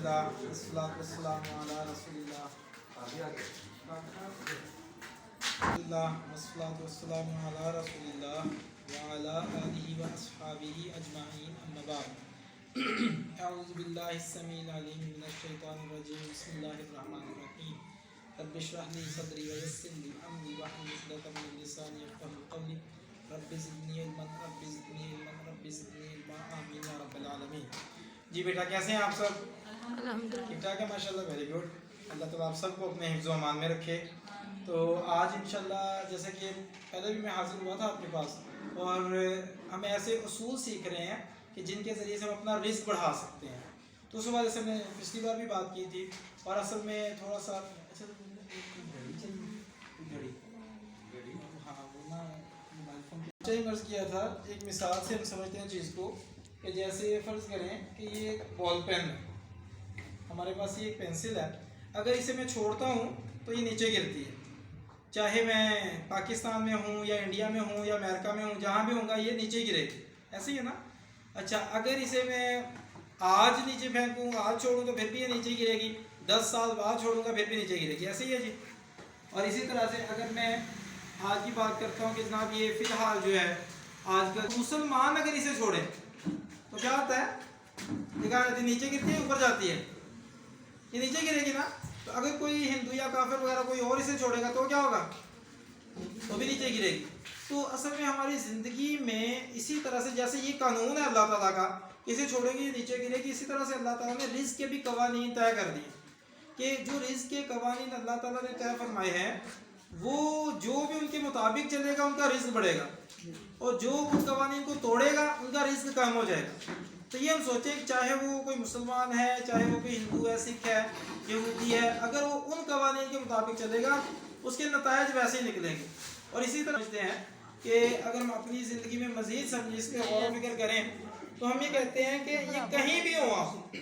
اللہ والصلاۃ والسلام علی رسول اللہ والصلاۃ والسلام علی رسول اللہ وعلی آلہ واصحابہ اجمعین اما بعد اعوذ باللہ السمیع العلیم من الشیطان الرجیم بسم اللہ الرحمن الرحیم رب اشرح لي صدری ویسر لي امری واحلل عقدۃ من لسانی یفقهوا قولی رب زدنی علما رب زدنی علما رب زدنی علما آمین یا رب العالمین۔ جی بیٹا کیسے ہیں آپ سب؟ الحمدللہ ٹھیک ٹھاک ہے ماشاءاللہ، ویری گڈ۔ اللہ تعالیٰ آپ سب کو اپنے حفظ و امان میں رکھے۔ تو آج انشاءاللہ جیسے کہ پہلے بھی میں حاضر ہوا تھا آپ کے پاس، اور ہم ایسے اصول سیکھ رہے ہیں کہ جن کے ذریعے سے ہم اپنا رزق بڑھا سکتے ہیں۔ تو اس حوالے سے میں نے پچھلی بار بھی بات کی تھی، اور اصل میں تھوڑا سا عرض کیا تھا ایک مثال سے ہم سمجھتے ہیں چیز کو، کہ جیسے فرض کریں کہ یہ ایک بال پین ہے، ہمارے پاس یہ ایک پینسل ہے، اگر اسے میں چھوڑتا ہوں تو یہ نیچے گرتی ہے، چاہے میں پاکستان میں ہوں یا انڈیا میں ہوں یا امریکہ میں ہوں، جہاں بھی ہوں گا یہ نیچے گرے گی، ایسے ہی ہے نا؟ اچھا، اگر اسے میں آج نیچے پھینکوں، آج چھوڑوں تو پھر بھی یہ نیچے گرے گی، 10 سال بعد چھوڑوں گا پھر بھی نیچے گرے گی، ایسے ہی ہے جی۔ اور اسی طرح سے اگر میں آج کی بات کرتا ہوں کہ جناب یہ فی الحال جو ہے آج کل مسلمان اگر اسے چھوڑے تو کیا ہوتا ہے؟ دیکھا نیچے گرتی ہے اوپر جاتی ہے، یہ نیچے گرے گی نا۔ تو اگر کوئی ہندو یا کافر وغیرہ کوئی اور اسے چھوڑے گا تو کیا ہوگا؟ تو بھی نیچے گرے گی۔ تو اصل میں ہماری زندگی میں اسی طرح سے جیسے یہ قانون ہے اللہ تعالیٰ کا، اسے چھوڑے گی نیچے گرے گی، اسی طرح سے اللہ تعالیٰ نے رزق کے بھی قوانین طے کر دیے کہ جو رزق کے قوانین اللہ تعالیٰ نے طے فرمائے ہیں وہ جو بھی ان کے مطابق چلے گا ان کا رزق بڑھے گا، اور جو ان قوانین کو توڑے گا ان کا رزق کم ہو جائے گا۔ تو یہ ہم سوچیں کہ چاہے وہ کوئی مسلمان ہے، چاہے وہ کوئی ہندو ہے، سکھ ہے، یہودی ہے، اگر وہ ان قوانین کے مطابق چلے گا اس کے نتائج ویسے ہی نکلیں گے۔ اور اسی طرح سمجھتے ہیں کہ اگر ہم اپنی زندگی میں مزید سمجھیں، اس پہ غور و فکر کریں، تو ہم یہ کہتے ہیں کہ یہ کہیں بھی ہوں، آپ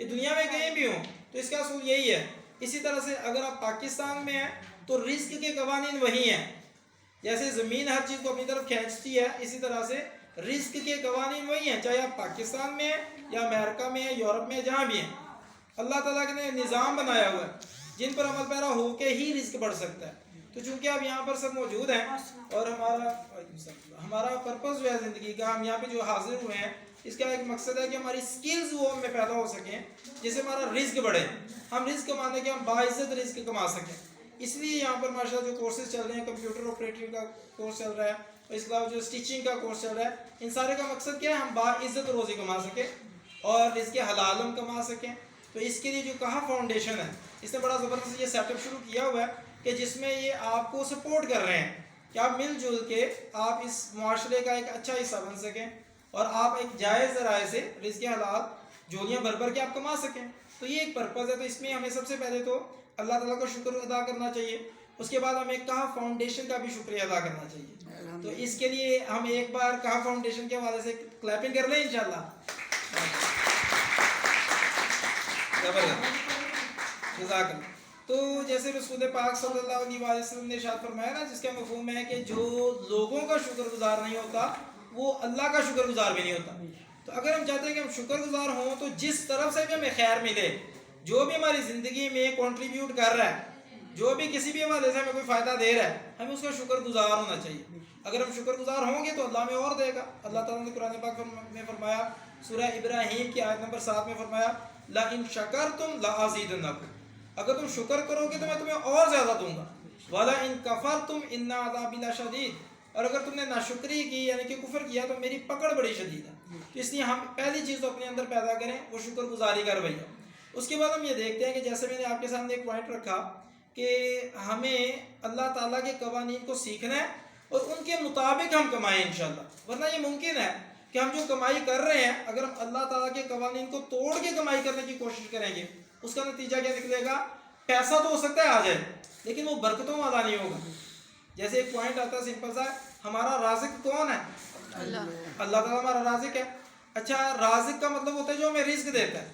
یہ دنیا میں کہیں بھی ہوں تو اس کا اصول یہی ہے۔ اسی طرح سے اگر آپ پاکستان میں ہیں تو رزق کے قوانین وہی ہیں، جیسے زمین ہر چیز کو اپنی طرف کھینچتی ہے، اسی طرح سے رزق کے قوانین وہی ہیں، چاہے آپ پاکستان میں ہیں یا امریکہ میں ہیں، یورپ میں، جہاں بھی ہیں۔ اللہ تعالیٰ نے نظام بنایا ہوا ہے جن پر عمل پیرا ہو کے ہی رزق بڑھ سکتا ہے۔ تو چونکہ آپ یہاں پر سب موجود ہیں اور ہمارا پرپس جو ہے زندگی کا، ہم یہاں پہ جو حاضر ہوئے ہیں، اس کا ایک مقصد ہے کہ ہماری سکلز وہ ہم میں پیدا ہو سکیں جس سے ہمارا رزق بڑھے، ہم رزق کمانے کے ہم باعزت رزق کما سکیں۔ اس لیے یہاں پر ماشاءاللہ جو کورسز چل رہے ہیں، کمپیوٹر آپریٹر کا کورس چل رہا ہے، اور اس کے علاوہ جو سٹیچنگ کا کورس چل رہا ہے، ان سارے کا مقصد کیا ہے؟ ہم باعزت روزی کما سکیں اور رزق حلال ہم کما سکیں۔ تو اس کے لیے جو کہا فاؤنڈیشن ہے، اس نے بڑا زبردست یہ سیٹ اپ شروع کیا ہوا ہے کہ جس میں یہ آپ کو سپورٹ کر رہے ہیں کہ آپ مل جل کے آپ اس معاشرے کا ایک اچھا حصہ بن سکیں اور آپ ایک جائز ذرائع سے رزق حلال جولیاں بھر بھر کے آپ کما سکیں۔ تو یہ ایک پرپز ہے۔ تو اس میں ہمیں سب سے پہلے تو اللہ تعالیٰ کا شکر ادا کرنا چاہیے، اس کے بعد ہمیں کہا فاؤنڈیشن کا بھی شکریہ ادا کرنا چاہیے۔ تو اس کے لیے ہم ایک بار کہا فاؤنڈیشن کے حوالے سے کلیپنگ کر لیں انشاءاللہ۔ جزاک اللہ۔ تو جیسے رسول پاک صلی اللہ علیہ وسلم نے ارشاد فرمایا نا، جس کا مفہوم ہے کہ جو لوگوں کا شکر گزار نہیں ہوتا وہ اللہ کا شکر گزار بھی نہیں ہوتا۔ تو اگر ہم چاہتے ہیں کہ ہم شکر گزار ہوں تو جس طرف سے بھی ہمیں خیر ملے، جو بھی ہماری زندگی میں کنٹریبیوٹ کر رہا ہے، جو بھی کسی بھی حوالے سے ہمیں کوئی فائدہ دے رہا ہے، ہمیں اس کا شکر گزار ہونا چاہیے۔ اگر ہم شکر گزار ہوں گے تو اللہ ہمیں اور دے گا۔ اللہ تعالیٰ نے قرآن پاک میں فرمایا، سورہ ابراہیم کی آیت نمبر 7 میں فرمایا، لَإِن شَكَرْتُمْ لَأَزِيدَنَّكُمْ، اگر تم شکر کرو گے تو میں تمہیں اور زیادہ دوں گا، وَلَئِن كَفَرْتُمْ إِنَّ عَذَابِي لَشَدِيدٌ، اور اگر تم نے ناشکری کی یعنی کہ کفر کیا تو میری پکڑ بڑی شدید ہے۔ تو اس لیے ہم پہلی چیز تو اپنے اندر پیدا کریں وہ شکر گزاری کا رویہ۔ اس کے بعد ہم یہ دیکھتے ہیں کہ جیسے میں نے آپ کے سامنے ایک پوائنٹ رکھا کہ ہمیں اللہ تعالیٰ کے قوانین کو سیکھنا ہے اور ان کے مطابق ہم کمائیں انشاءاللہ، ورنہ یہ ممکن ہے کہ ہم جو کمائی کر رہے ہیں اگر ہم اللہ تعالیٰ کے قوانین کو توڑ کے کمائی کرنے کی کوشش کریں گے، اس کا نتیجہ کیا نکلے گا؟ پیسہ تو ہو سکتا ہے آ جائے لیکن وہ برکتوں والا نہیں ہوگا۔ جیسے ایک پوائنٹ آتا ہے سمپل سا، ہمارا رازق کون ہے؟ اللہ تعالیٰ ہمارا رازق ہے۔ اچھا، رازق کا مطلب ہوتا ہے جو ہمیں رزق دیتا ہے۔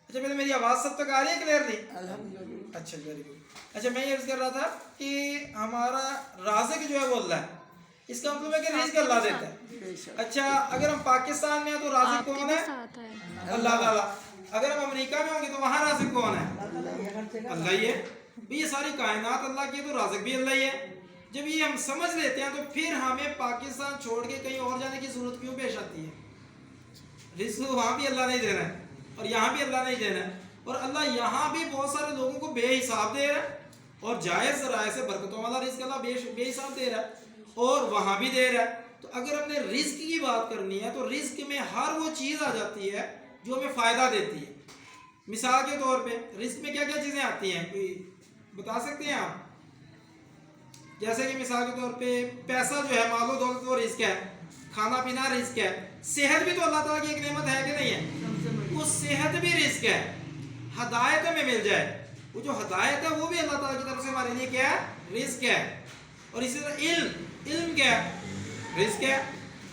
اچھا، میری آواز سب تک آ رہی ہے کلیئرلی؟ اچھا، ویری گڈ۔ اچھا، میں یہ عرض کر رہا تھا کہ ہمارا رازق جو ہے وہ اللہ ہے، اس کا مطلب ہے کہ رزق اللہ دیتا ہے۔ اچھا، اگر ہم پاکستان میں ہیں تو رازق کون ہے؟ اللہ تعالیٰ۔ اگر ہم امریکہ میں ہوں گے تو وہاں رازق کون ہے؟ اللہ ہی ہے. یہ ساری کائنات اللہ کی ہے تو رازق بھی اللہ ہی ہے. جب یہ ہم سمجھ لیتے ہیں تو پھر ہمیں پاکستان چھوڑ کے کہیں اور جانے کی ضرورت کیوں پیش آتی ہے؟ رزق وہاں بھی اللہ نہیں دے رہا ہے اور یہاں بھی اللہ نہیں دے رہا ہے, اور اللہ یہاں بھی بہت سارے لوگوں کو بے حساب دے رہا ہے اور جائز ذرائع سے برکتوں والا رزق اللہ بے حساب دے رہا ہے اور وہاں بھی دے رہا ہے. تو اگر ہم نے رزق کی بات کرنی ہے تو رزق میں ہر وہ چیز آ جاتی ہے جو ہمیں فائدہ دیتی ہے. مثال کے طور پہ رزق میں کیا کیا چیزیں آتی ہیں, کوئی بتا سکتے ہیں آپ؟ جیسے کہ مثال کے طور پہ پیسہ جو ہے, مال و دولت وہ رزق ہے, کھانا پینا رزق ہے, صحت بھی تو اللہ تعالیٰ کی ایک نعمت ہے کہ نہیں ہے؟ وہ صحت بھی رزق ہے. ہدایت ہمیں مل جائے, وہ جو ہدایت ہے وہ بھی اللہ تعالیٰ کی طرف سے ہمارے لیے کیا ہے؟ رزق ہے. اور اسی طرح علم کیا ہے؟ رزق ہے.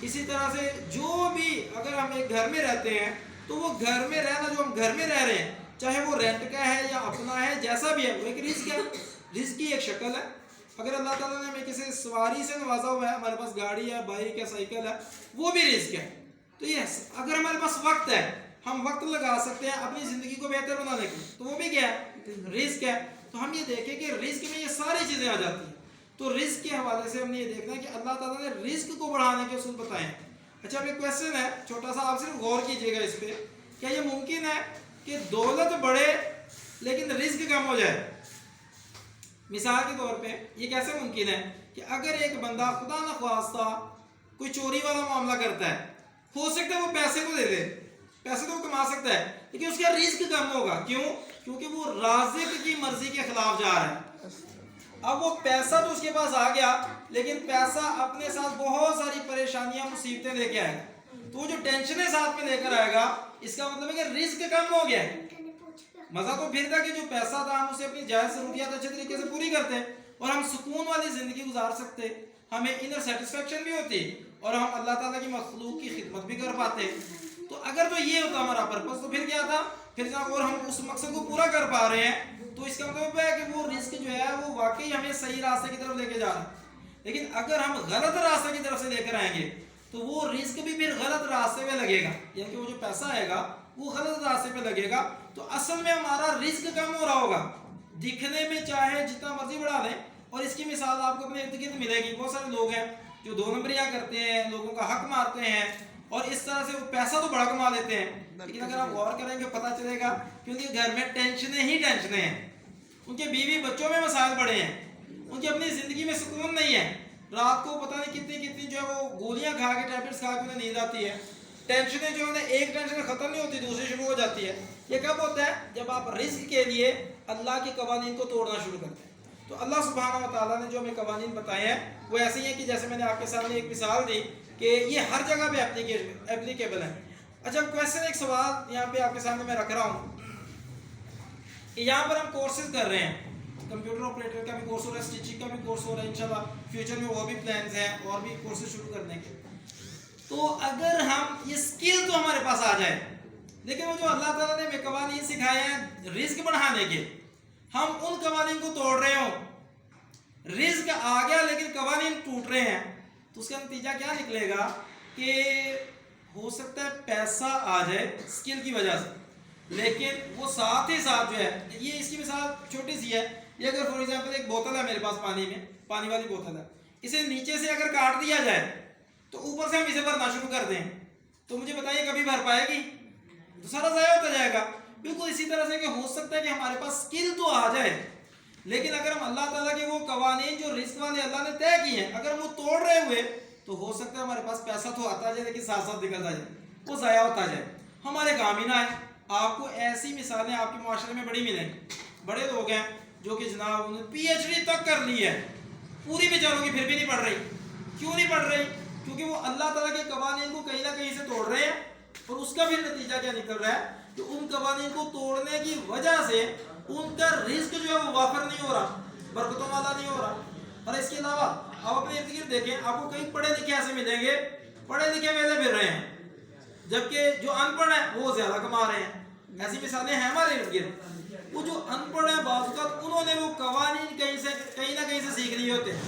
اسی طرح سے جو بھی اگر ہم ایک گھر میں رہتے ہیں تو وہ گھر میں رہنا, جو ہم گھر میں رہ رہے ہیں, چاہے وہ رینٹ کا ہے یا اپنا ہے, جیسا بھی ہے وہ ایک رزق ہے. رزق کی ایک شکل ہے. اگر اللہ تعالیٰ نے ہمیں کسی سواری سے نوازا ہوا ہے, ہمارے پاس گاڑی ہے, بائک ہے, سائیکل ہے, وہ بھی رزق ہے. تو یہ اگر ہمارے پاس وقت ہے, ہم وقت لگا سکتے ہیں اپنی زندگی کو بہتر بنانے کے, تو وہ بھی کیا ہے؟ رزق ہے. تو ہم یہ دیکھیں کہ رزق میں یہ ساری چیزیں آ جاتی ہیں. تو رزق کے حوالے سے ہم نے یہ دیکھنا ہے کہ اللہ تعالیٰ نے رزق کو بڑھانے کے اصول بتائے ہیں. اچھا, اب ایک کویسچن ہے چھوٹا سا, آپ صرف غور کیجئے گا اس پہ. کیا یہ ممکن ہے کہ دولت بڑھے لیکن رزق کم ہو جائے؟ مثال کے طور پہ یہ کیسے ممکن ہے کہ اگر ایک بندہ خدا نخواستہ کوئی چوری والا معاملہ کرتا ہے, ہو سکتا ہے وہ پیسے کو دے دے, پیسے تو وہ کما سکتا ہے, لیکن اس کا رزق کم ہوگا. کیوں؟ کیونکہ وہ رازق کی مرضی کے خلاف جا رہا ہے. اب وہ پیسہ تو اس کے پاس آ گیا, لیکن پیسہ اپنے ساتھ بہت ساری پریشانیاں, مصیبتیں لے کے آئے گا. تو وہ جو ٹینشنیں ساتھ میں لے کر آئے گا, اس کا مطلب ہے کہ رزق کم ہو گیا ہے. مزہ تو پھر تھا کہ جو پیسہ تھا ہم اسے اپنی جائز ضروریات اچھے طریقے سے پوری کرتے اور ہم سکون والی زندگی گزار سکتے, ہمیں انر سیٹسفیکشن بھی ہوتی اور ہم اللہ تعالیٰ کی مخلوق کی خدمت بھی کر پاتے. تو اگر تو یہ ہوتا ہمارا پرپس, تو پھر کیا تھا, پھر جب اور ہم اس مقصد کو پورا کر پا رہے ہیں تو اس کا مطلب ہے کہ وہ رزق جو ہے وہ واقعی ہمیں صحیح راستے کی طرف لے کے جا رہا ہے. لیکن اگر ہم غلط راستے کی طرف سے لے کر آئیں گے تو وہ رزق بھی پھر غلط راستے میں لگے گا, یعنی کہ وہ جو پیسہ آئے گا وہ غلط راستے پہ لگے گا. تو اصل میں ہمارا رزق کم ہو رہا ہوگا. دکھنے میں چاہے جتنا مرضی بڑھا لیں, اور اس کی مثال آپ کو اپنے ارد گرد ملے گی. بہت سارے لوگ ہیں جو 2 نمبریاں کرتے ہیں, لوگوں کا حق مارتے ہیں اور اس طرح سے وہ پیسہ تو بڑا کما لیتے ہیں, لیکن اگر آپ غور کریں گے پتہ چلے گا کیونکہ گھر میں ٹینشنیں ہی ٹینشنیں ہیں, ان کے بیوی بچوں میں مسائل بڑے ہیں, ان کی اپنی زندگی میں سکون نہیں ہے. رات کو پتہ نہیں کتنی جو ہے وہ گولیاں کھا کے, ٹیبلٹس کھا کے انہیں نیند آتی ہے. ٹینشنیں جو ہے ایک ٹینشن ختم نہیں ہوتی, دوسری شروع ہو جاتی ہے. یہ کب ہوتا ہے؟ جب آپ رزق کے لیے اللہ کے قوانین کو توڑنا شروع کرتے ہیں. تو اللہ سبحانہ و تعالیٰ نے جو ہمیں قوانین بتائے ہیں وہ ایسے ہی ہیں کہ جیسے میں نے آپ کے سامنے ایک مثال دی کہ یہ ہر جگہ پہ اپلیکیبل ہے. اچھا, کویسچن, ایک سوال یہاں پہ آپ کے سامنے میں رکھ رہا ہوں کہ یہاں پر ہم کورسز کر رہے ہیں, کمپیوٹر آپریٹر کا بھی کورس ہو رہا ہے, اسٹیچنگ کا بھی کورس ہو رہا ہے, انشاءاللہ فیوچر میں وہ بھی پلانز ہیں اور بھی کورسز شروع کرنے کے. تو اگر ہم یہ سکل تو ہمارے پاس آ جائے, لیکن وہ جو اللہ تعالیٰ نے ہمیں قوانین سکھائے ہیں رزق بڑھانے کے, ہم ان قوانین کو توڑ رہے ہوں, رزق آ گیا لیکن قوانین ٹوٹ رہے ہیں, تو اس کا نتیجہ کیا نکلے گا کہ ہو سکتا ہے پیسہ آ جائے سکل کی وجہ سے, لیکن وہ ساتھ ہی ساتھ جو ہے, یہ اس کی مثال چھوٹی سی ہے. یہ اگر فار ایگزامپل ایک بوتل ہے میرے پاس پانی والی بوتل ہے, اسے نیچے سے اگر کاٹ دیا جائے تو اوپر سے ہم اسے بھرنا شروع کر دیں, تو مجھے بتائیے کبھی بھر پائے گی؟ تو سارا ضائع ہوتا جائے گا. بالکل اسی طرح سے کہ ہو سکتا ہے کہ ہمارے پاس سکل تو آ جائے, لیکن اگر ہم اللہ تعالیٰ کے وہ قوانین جو رزق والے اللہ نے طے کیے ہیں اگر وہ توڑ رہے ہوئے, تو ہو سکتا ہے ہمارے پاس پیسہ تو آتا جائے لیکن ساتھ ساتھ نکلتا جائے, وہ ضائع ہوتا جائے, ہمارے کام ہی نہ آئے. آپ کو ایسی مثالیں آپ کے معاشرے میں بڑی ملیں گی. بڑے لوگ ہیں جو کہ جناب انہوں نے PhD تک کر لی ہے, پوری بیچاروں کی پھر بھی نہیں پڑھ رہی. کیوں نہیں پڑھ رہی؟ کیونکہ وہ اللہ تعالیٰ کے قوانین کو کہیں نہ کہیں سے توڑ رہے ہیں, اور اس کا بھی نتیجہ کیا نکل رہا ہے کہ ان قوانین کو توڑنے کی وجہ سے ان کا رزق جو ہے وہ وافر نہیں ہو رہا, برکتوں والا نہیں ہو رہا. اور اس کے علاوہ آپ اپنے ارد گرد دیکھیں, آپ کو کئی پڑھے لکھے ایسے ملیں گے, پڑھے لکھے ویلے پھر رہے ہیں, جبکہ جو ان پڑھ ہیں وہ زیادہ کما رہے ہیں. ایسی مثالیں ہیں ہمارے ارد گرد. وہ جو ان پڑھ ہیں بعض اوقات انہوں نے وہ قوانین کہیں نہ کہیں سے سیکھ لیے ہوتے ہیں.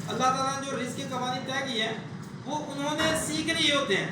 اللہ تعالیٰ نے جو رزق کے قوانین طے کیے ہیں وہ انہوں نے سیکھ لیے ہوتے ہیں,